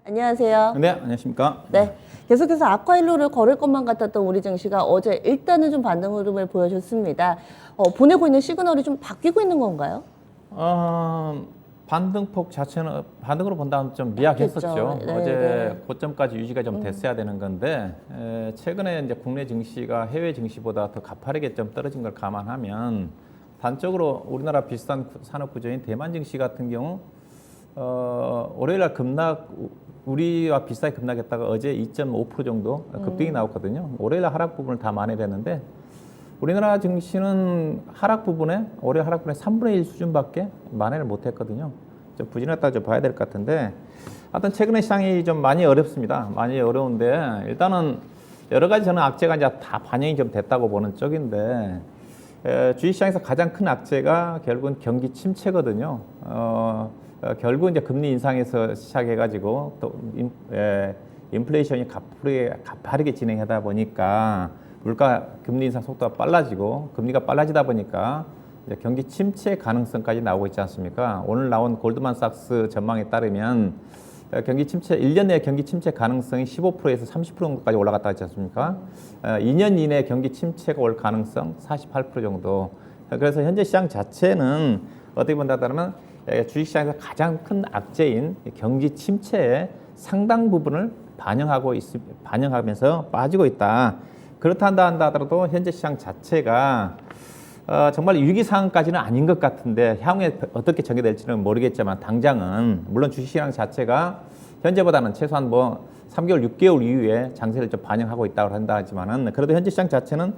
안녕하세요. 네, 안녕하십니까. 네, 계속해서 악화일로를 걸을 것만 같았던 우리 증시가 어제 일단은 좀 반등 흐름을 보여줬습니다. 보내고 있는 시그널이 좀 바뀌고 있는 건가요? 반등폭 자체는 반등으로 본다면 좀 미약했었죠. 네, 어제 네. 고점까지 유지가 좀 됐어야 되는 건데 최근에 이제 국내 증시가 해외 증시보다 더 가파르게 좀 떨어진 걸 감안하면 단적으로 우리나라 비슷한 산업 구조인 대만 증시 같은 경우 월요일날 급락 우리와 비슷하게 급락했다가 어제 2.5% 정도 급등이 나왔거든요. 월요일날 하락 부분을 다 만회했는데 우리나라 증시는 하락 부분에 올해 하락 부분의 3분의 1 수준밖에 만회를 못했거든요. 좀 부진했다 좀 봐야 될 것 같은데, 하여튼 최근에 시장이 좀 많이 어렵습니다. 많이 어려운데 일단은 여러 가지 저는 악재가 이제 다 반영이 좀 됐다고 보는 쪽인데 주식시장에서 가장 큰 악재가 결국은 경기 침체거든요. 결국 이제 금리 인상에서 시작해가지고 또 인플레이션이 가파르게 진행하다 보니까 물가 금리 인상 속도가 빨라지고 금리가 빨라지다 보니까 이제 경기 침체 가능성까지 나오고 있지 않습니까? 오늘 나온 골드만삭스 전망에 따르면 경기 침체 1년 내에 경기 침체 가능성이 15%에서 30% 정도까지 올라갔다 했지 않습니까? 2년 이내 경기 침체가 올 가능성 48% 정도. 그래서 현재 시장 자체는 어떻게 본다면 주식시장에서 가장 큰 악재인 경기 침체의 상당 부분을 반영하면서 빠지고 있다. 그렇다 한다 하더라도 현재 시장 자체가 정말 위기 상황까지는 아닌 것 같은데 향후에 어떻게 전개될지는 모르겠지만 당장은 물론 주식시장 자체가 현재보다는 최소한 뭐 3개월, 6개월 이후에 장세를 좀 반영하고 있다고 한다 하지만은 그래도 현재 시장 자체는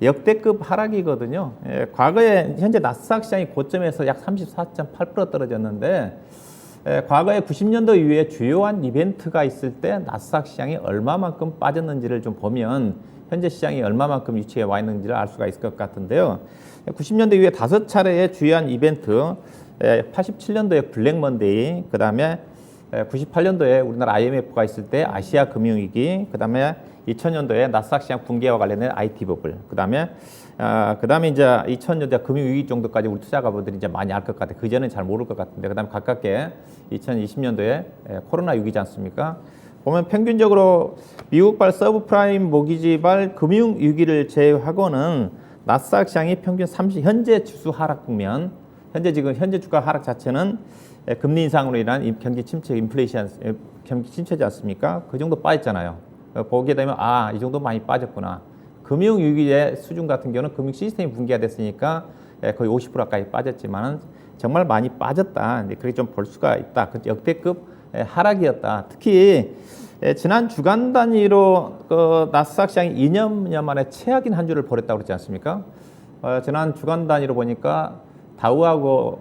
역대급 하락이거든요. 과거에 현재 나스닥 시장이 고점에서 약 34.8% 떨어졌는데 과거에 90년도 이후에 주요한 이벤트가 있을 때 나스닥 시장이 얼마만큼 빠졌는지를 좀 보면 현재 시장이 얼마만큼 위치에 와 있는지를 알 수가 있을 것 같은데요. 90년도 이후에 5차례의 주요한 이벤트, 87년도에 블랙 먼데이, 그 다음에 98년도에 우리나라 IMF가 있을 때 아시아 금융위기, 그 다음에 2000년도에 나스닥 시장 붕괴와 관련된 IT 버블, 그 다음에 이제 2000년대 금융위기 정도까지 우리 투자가분들이 이제 많이 알 것 같아요. 그 전에는 잘 모를 것 같은데, 그 다음에 가깝게 2020년도에 코로나 위기지 않습니까? 보면 평균적으로 미국발 서브프라임 모기지발 금융위기를 제외하고는 나스닥 시장이 평균 현재 주수 하락 국면, 현재 주가 하락 자체는 금리 인상으로 인한 경기 침체, 경기 침체지 않습니까? 그 정도 빠졌잖아요. 보게 되면 이 정도 많이 빠졌구나. 금융위기의 수준 같은 경우는 금융 시스템이 붕괴가 됐으니까 거의 50% 가까이 빠졌지만은 정말 많이 빠졌다. 그렇게 좀 볼 수가 있다. 역대급 하락이었다. 특히 지난 주간 단위로 나스닥 시장이 2년여 만에 최악인 한 주를 벌였다고 그랬지 않습니까? 지난 주간 단위로 보니까 다우하고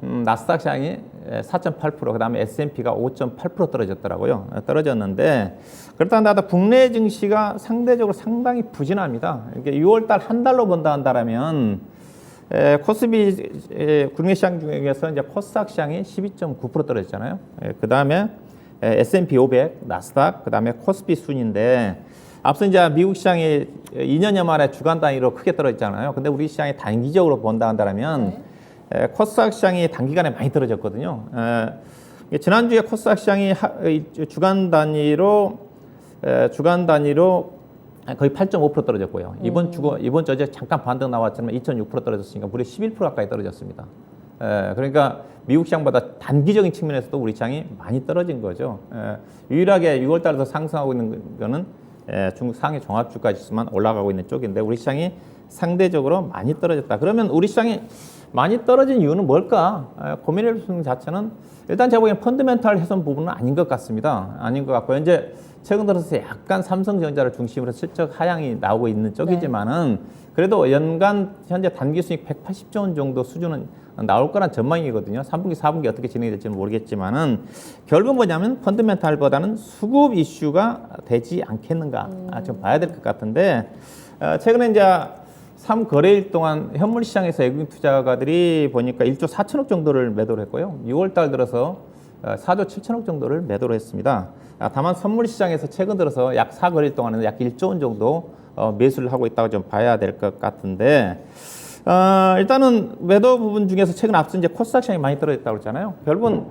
나스닥 시장이 4.8%, 그 다음에 S&P가 5.8% 떨어졌더라고요. 떨어졌는데 그렇다 한다면 국내 증시가 상대적으로 상당히 부진합니다. 이게 6월달 한 달로 본다 한다면 코스피 국내 시장 중에서 이제 코스닥 시장이 12.9% 떨어졌잖아요. 그 다음에 S&P 500, 나스닥, 그 다음에 코스피 순인데 앞서 이제 미국 시장이 2년여 만에 주간 단위로 크게 떨어졌잖아요. 근데 우리 시장이 단기적으로 본다 한다면 코스닥 시장이 단기간에 많이 떨어졌거든요. 지난주에 코스닥 시장이 주간 단위로 거의 8.5% 떨어졌고요. 이번 주 어제 잠깐 반등 나왔지만 2.6% 떨어졌으니까 무려 11% 가까이 떨어졌습니다. 그러니까 미국 시장보다 단기적인 측면에서도 우리 시장이 많이 떨어진 거죠. 유일하게 6월 달에서 상승하고 있는 거는 중국 상해 종합주가 지수만 올라가고 있는 쪽인데 우리 시장이 상대적으로 많이 떨어졌다. 그러면 우리 시장이 많이 떨어진 이유는 뭘까? 고민해 주는 자체는 일단 제가 보기엔 펀더멘탈 훼손 부분은 아닌 것 같습니다. 아닌 것 같고 현재 최근 들어서 약간 삼성전자를 중심으로 실적 하향이 나오고 있는 쪽이지만은 그래도 연간 현재 단기 수익 180조 원 정도 수준은 나올 거란 전망이거든요. 3분기, 4분기 어떻게 진행이 될지는 모르겠지만은 결국 뭐냐면 펀더멘탈보다는 수급 이슈가 되지 않겠는가 좀 봐야 될 것 같은데 최근에 이제 3거래일 동안 현물 시장에서 외국인 투자가들이 보니까 1조 4천억 정도를 매도를 했고요. 6월 달 들어서 4조 7천억 정도를 매도를 했습니다. 다만 선물 시장에서 최근 들어서 약 4거래일 동안은 약 1조 원 정도 매수를 하고 있다고 좀 봐야 될 것 같은데 일단은 매도 부분 중에서 최근 앞서 이제 코스닥 시장이 많이 떨어졌다고 그랬잖아요. 결국은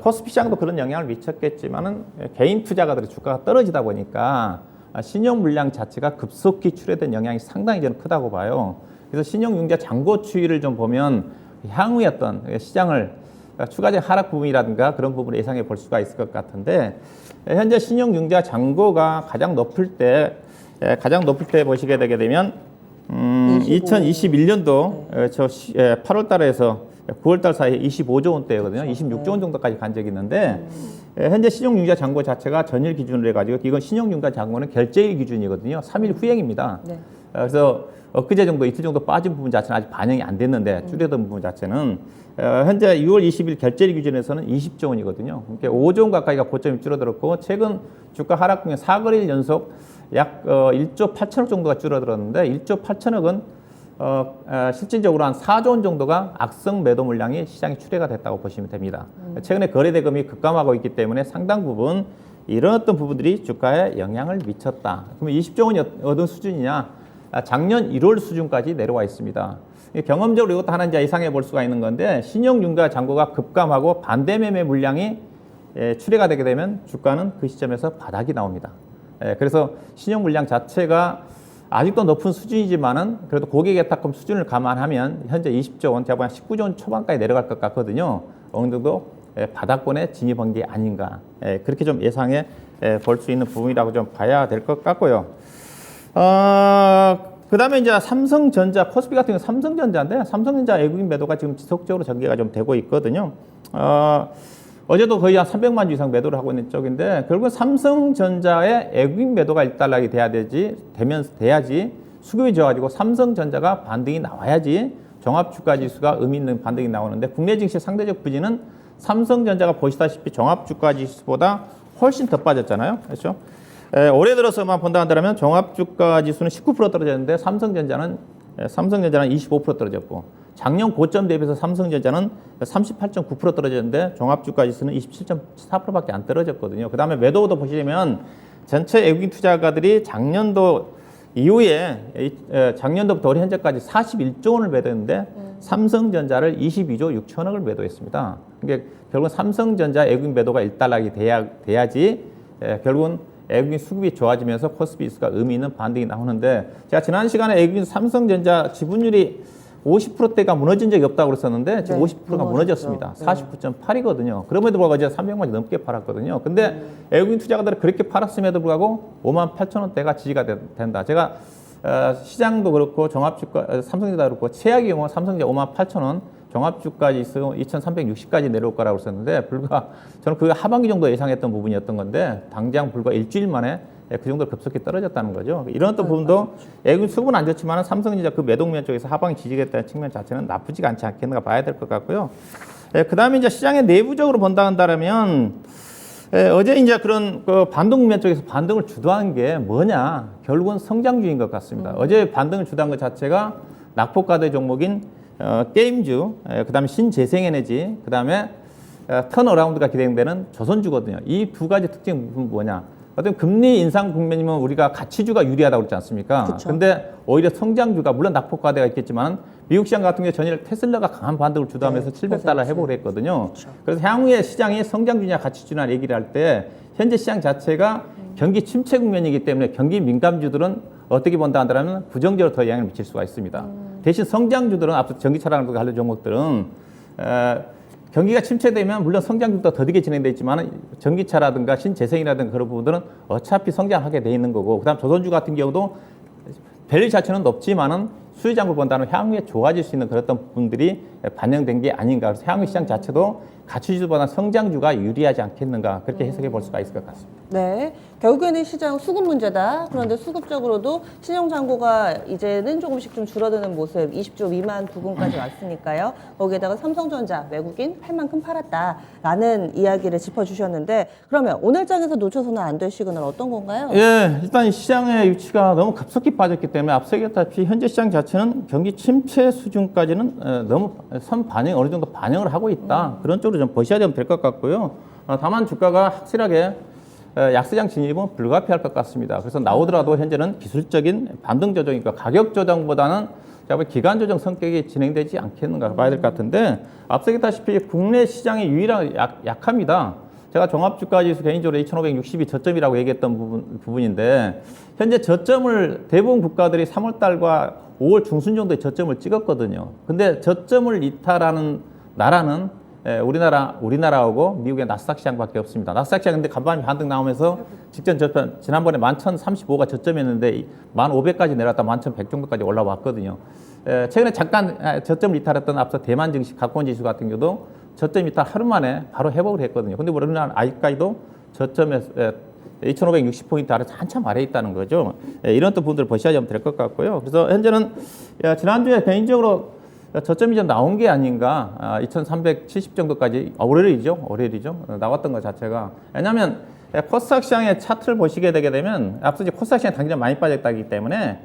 코스피 시장도 그런 영향을 미쳤겠지만은 개인 투자가들의 주가가 떨어지다 보니까 신용 물량 자체가 급속히 출회된 영향이 상당히 저는 크다고 봐요. 그래서 신용융자 잔고 추이를 좀 보면 향후의 어떤 시장을 추가적인 하락 부분이라든가 그런 부분을 예상해 볼 수가 있을 것 같은데 현재 신용융자 잔고가 가장 높을 때 보시게 되게 되면 2021년도 저 8월 달에서 9월 달 사이에 25조 원대거든요. 26조 원 정도까지 간 적이 있는데 현재 신용융자 잔고 자체가 전일 기준으로 해가지고 이건 신용융자 잔고는 결제일 기준이거든요. 3일 후행입니다. 네. 그래서 엊그제 정도 이틀 정도 빠진 부분 자체는 아직 반영이 안 됐는데 줄여든 부분 자체는 현재 6월 20일 결제일 기준에서는 20조 원이거든요. 그러니까 5조 원 가까이가 고점이 줄어들었고 최근 주가 하락 중에 4거래일 연속 약 1조 8천억 정도가 줄어들었는데 1조 8천억은 실질적으로 한 4조 원 정도가 악성 매도 물량이 시장에 출회가 됐다고 보시면 됩니다. 최근에 거래 대금이 급감하고 있기 때문에 상당 부분 이런 어떤 부분들이 주가에 영향을 미쳤다. 그러면 20조 원이 어떤 수준이냐? 작년 1월 수준까지 내려와 있습니다. 경험적으로 이것도 하나 이제 예상해 볼 수가 있는 건데 신용융자 잔고가 급감하고 반대 매매 물량이 출회가 되게 되면 주가는 그 시점에서 바닥이 나옵니다. 그래서 신용 물량 자체가 아직도 높은 수준이지만은 그래도 고객의탁금 수준을 감안하면 현재 20조 원, 제가 보기엔 19조 원 초반까지 내려갈 것 같거든요. 어느 정도 바닥권에 진입한 게 아닌가. 그렇게 좀 예상해 볼 수 있는 부분이라고 좀 봐야 될 것 같고요. 그 다음에 이제 삼성전자, 코스피 같은 경우 삼성전자인데 삼성전자 외국인 매도가 지금 지속적으로 전개가 좀 되고 있거든요. 어제도 거의 한 300만 주 이상 매도를 하고 있는 쪽인데 결국은 삼성전자의 외국인 매도가 일단락이 돼야지 수급이 좋아지고 삼성전자가 반등이 나와야지 종합주가지수가 의미 있는 반등이 나오는데 국내 증시 상대적 부진은 삼성전자가 보시다시피 종합주가지수보다 훨씬 더 빠졌잖아요. 그렇죠? 올해 들어서만 본다 한다면 종합주가지수는 19% 떨어졌는데 삼성전자는 25% 떨어졌고 작년 고점 대비해서 삼성전자는 38.9% 떨어졌는데 종합주가지수는 27.4%밖에 안 떨어졌거든요. 그 다음에 매도도 보시면 전체 외국인 투자가들이 작년도 이후에 작년도부터 올해 현재까지 41조 원을 매도했는데 삼성전자를 22조 6천억을 매도했습니다. 그러니까 결국은 삼성전자 외국인 매도가 일단락이 돼야지 결국은 외국인 수급이 좋아지면서 코스피 지수가 의미 있는 반등이 나오는데 제가 지난 시간에 외국인 삼성전자 지분율이 50%대가 무너진 적이 없다고 그랬었는데 지금 50%가 무너졌습니다. 49.8이거든요. 그럼에도 불구하고 이제 300만 원 넘게 팔았거든요. 근데 외국인 투자가들이 그렇게 팔았음에도 불구하고 58,000원대가 지지가 된다. 제가 시장도 그렇고 종합주가 삼성전자 그렇고 최악의 경우 삼성전자 58,000원 종합주가지수 2,360까지 내려올 거라고 했었는데 저는 그게 하반기 정도 예상했던 부분이었던 건데 당장 불과 일주일 만에 그 정도 급속히 떨어졌다는 거죠. 이런 또 부분도 외국인 수급은 안 좋지만 삼성전자 그 매도면 쪽에서 하방이 지지겠다는 측면 자체는 나쁘지가 않지 않겠는가 봐야 될 것 같고요. 그 다음에 이제 시장의 내부적으로 본다 한다면 어제 이제 그런 그 반등 국면 쪽에서 반등을 주도한 게 뭐냐? 결국은 성장주인 것 같습니다. 어제 반등을 주도한 것 자체가 낙폭과대 종목인 게임주, 그 다음에 신재생에너지, 그 다음에 턴어라운드가 기대되는 조선주거든요. 이 두 가지 특징은 뭐냐? 어떤 금리 인상 국면이면 우리가 가치주가 유리하다고 그러지 않습니까? 그쵸. 근데 오히려 성장주가 물론 낙폭과대가 있겠지만 미국 시장 같은 경우 전일 테슬라가 강한 반등을 주도하면서 700달러 회복을 했거든요. 그쵸. 그래서 향후에 시장이 성장주냐 가치주냐 얘기를 할 때 현재 시장 자체가 경기 침체 국면이기 때문에 경기 민감주들은 어떻게 본다 한다면 부정적으로 더 영향을 미칠 수가 있습니다. 대신 성장주들은 앞서 전기차라는 관련 종목들은 경기가 침체되면 물론 성장주도 더디게 진행돼 있지만 전기차라든가 신재생이라든가 그런 부분들은 어차피 성장하게 돼 있는 거고 그다음 조선주 같은 경우도 밸류 자체는 높지만은 수요장을 본다면 향후에 좋아질 수 있는 그런 부분들이 반영된 게 아닌가. 그래서 향후 시장 자체도 가치주보다 성장주가 유리하지 않겠는가 그렇게 해석해 볼 수가 있을 것 같습니다. 네, 결국에는 시장 수급 문제다. 그런데 수급적으로도 신용잔고가 이제는 조금씩 좀 줄어드는 모습, 20조 미만 부근까지 왔으니까요. 거기에다가 삼성전자 외국인 팔 만큼 팔았다라는 이야기를 짚어주셨는데 그러면 오늘 장에서 놓쳐서는 안 될 시그널 어떤 건가요? 예, 일단 시장의 위치가 너무 급속히 빠졌기 때문에 앞서 얘기했다시피 현재 시장 자체는 경기 침체 수준까지는 너무 어느 정도 반영을 하고 있다. 그런 쪽으로 좀 보셔야 될 것 같고요. 다만 주가가 확실하게 약세장 진입은 불가피할 것 같습니다. 그래서 나오더라도 현재는 기술적인 반등 조정이니까 가격 조정보다는 기간 조정 성격이 진행되지 않겠는가 봐야 될 것 같은데 앞서 얘기했다시피 국내 시장이 유일하게 약합니다. 제가 종합주가지수 개인적으로 2,560이 저점이라고 얘기했던 부분인데 현재 저점을 대부분 국가들이 3월 달과 5월 중순 정도의 저점을 찍었거든요. 근데 저점을 이탈하는 나라는 우리나라하고 미국의 나스닥 시장밖에 없습니다. 나스닥 시장 근데 간밤에 반등 나오면서 직전 저점 지난번에 11,035가 저점이었는데 1,500까지 내려갔다 11,100 정도까지 올라왔거든요. 최근에 잠깐 저점을 이탈했던 앞서 대만 증시 각권 지수 같은 경우도 저점 이탈 하루 만에 바로 회복을 했거든요. 근데 우리나라는 아직까지도 저점에서 2,560포인트 아래서 한참 아래에 있다는 거죠. 이런 또 부분들을 보셔야 될 것 같고요. 그래서 현재는 지난주에 개인적으로 저점이 좀 나온 게 아닌가, 2,370 정도까지 월요일이죠. 나왔던 것 자체가. 왜냐하면 코스닥 시장의 차트를 보시게 되게 되면 앞서 이제 코스닥 시장이 당장 많이 빠졌다기 때문에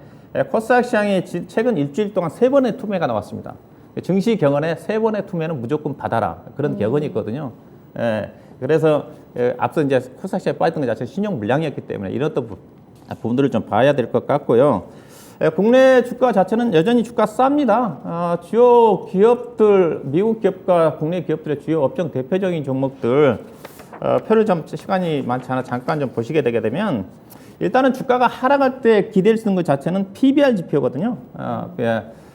코스닥 시장이 최근 일주일 동안 3번의 투매가 나왔습니다. 증시 경언에 3번의 투매는 무조건 받아라. 그런 격언이 있거든요. 그래서 앞서 이제 코스닥 시장에 빠졌던 것 자체가 신용 물량이었기 때문에 이런 또 부분들을 좀 봐야 될 것 같고요. 국내 주가 자체는 여전히 주가 쌉니다. 주요 기업들, 미국 기업과 국내 기업들의 주요 업종 대표적인 종목들 표를 좀 시간이 많지 않아 잠깐 좀 보시게 되게 되면 일단은 주가가 하락할 때 기대할 수 있는 것 자체는 PBR 지표거든요.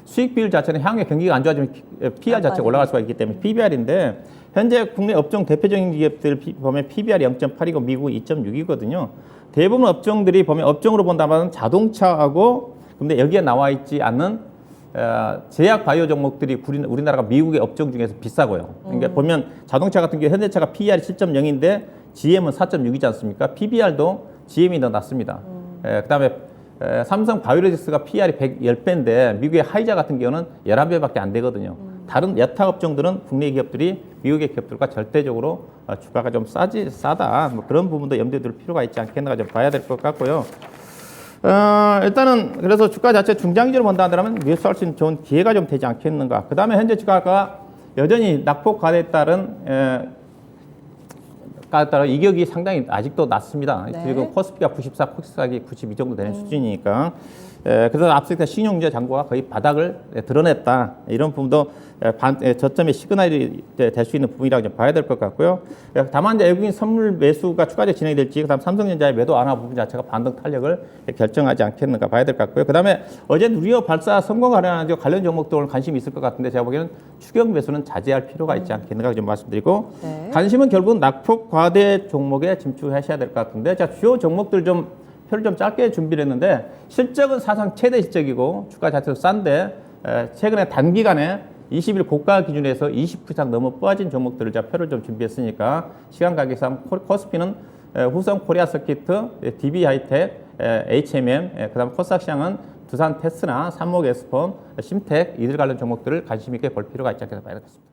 수익 비율 자체는 향후에 경기가 안 좋아지면 PBR 자체가 올라갈 수가 있기 때문에 PBR인데 현재 국내 업종 대표적인 기업들 보면 PBR이 0.8이고 미국 2.6이거든요. 대부분 업종들이 보면 업종으로 본다면 자동차하고 근데 여기에 나와 있지 않는 제약 바이오 종목들이 우리나라가 미국의 업종 중에서 비싸고요. 그러니까 보면 자동차 같은 경우 현대차가 PER이 7.0인데 GM은 4.6이지 않습니까? PBR도 GM이 더 낮습니다. 그다음에 삼성 바이오로직스가 PER이 110배인데 미국의 하이자 같은 경우는 11배밖에 안 되거든요. 다른 여타 업종들은 국내 기업들이 미국의 기업들과 절대적으로 주가가 좀 싸다. 뭐 그런 부분도 염두에 둘 필요가 있지 않겠는가 좀 봐야 될 것 같고요. 일단은 그래서 주가 자체 중장기적으로 본다면 매수할 수 있는 좋은 기회가 좀 되지 않겠는가. 그 다음에 현재 주가가 여전히 낙폭 과대에 따른 이격이 상당히 아직도 낮습니다. 네. 지금 코스피가 94, 코스닥이 92 정도 되는 수준이니까. 그래서 앞서 다신용제 잔고가 거의 바닥을 드러냈다. 이런 부분도 저점의 시그널이 될 수 있는 부분이라고 좀 봐야 될 것 같고요. 다만 이제 외국인 선물 매수가 추가적으로 진행이 될지, 그다음 삼성전자의 매도 완화 부분 자체가 반등 탄력을 결정하지 않겠는가 봐야 될 것 같고요. 그다음에 어제 누리호 발사 성공하려는 관련 종목들 관심이 있을 것 같은데 제가 보기에는 추격 매수는 자제할 필요가 있지 않겠는가 좀 말씀드리고 네. 관심은 결국 낙폭 과대 종목에 집중하셔야 될 것 같은데 자 주요 종목들 좀 표를 좀 짧게 준비를 했는데 실적은 사상 최대 실적이고 주가 자체도 싼데 최근에 단기간에 20일 고가 기준에서 20% 이상 넘어 빠진 종목들을 제가 표를 좀 준비했으니까 시간 관계상 코스피는 후성 코리아 서키트, DB 하이텍, HMM, 그다음 코스닥 시장은 두산 테스나, 삼목 에스폰, 심텍 이들 관련 종목들을 관심 있게 볼 필요가 있지 않겠나 봐야 되겠습니다.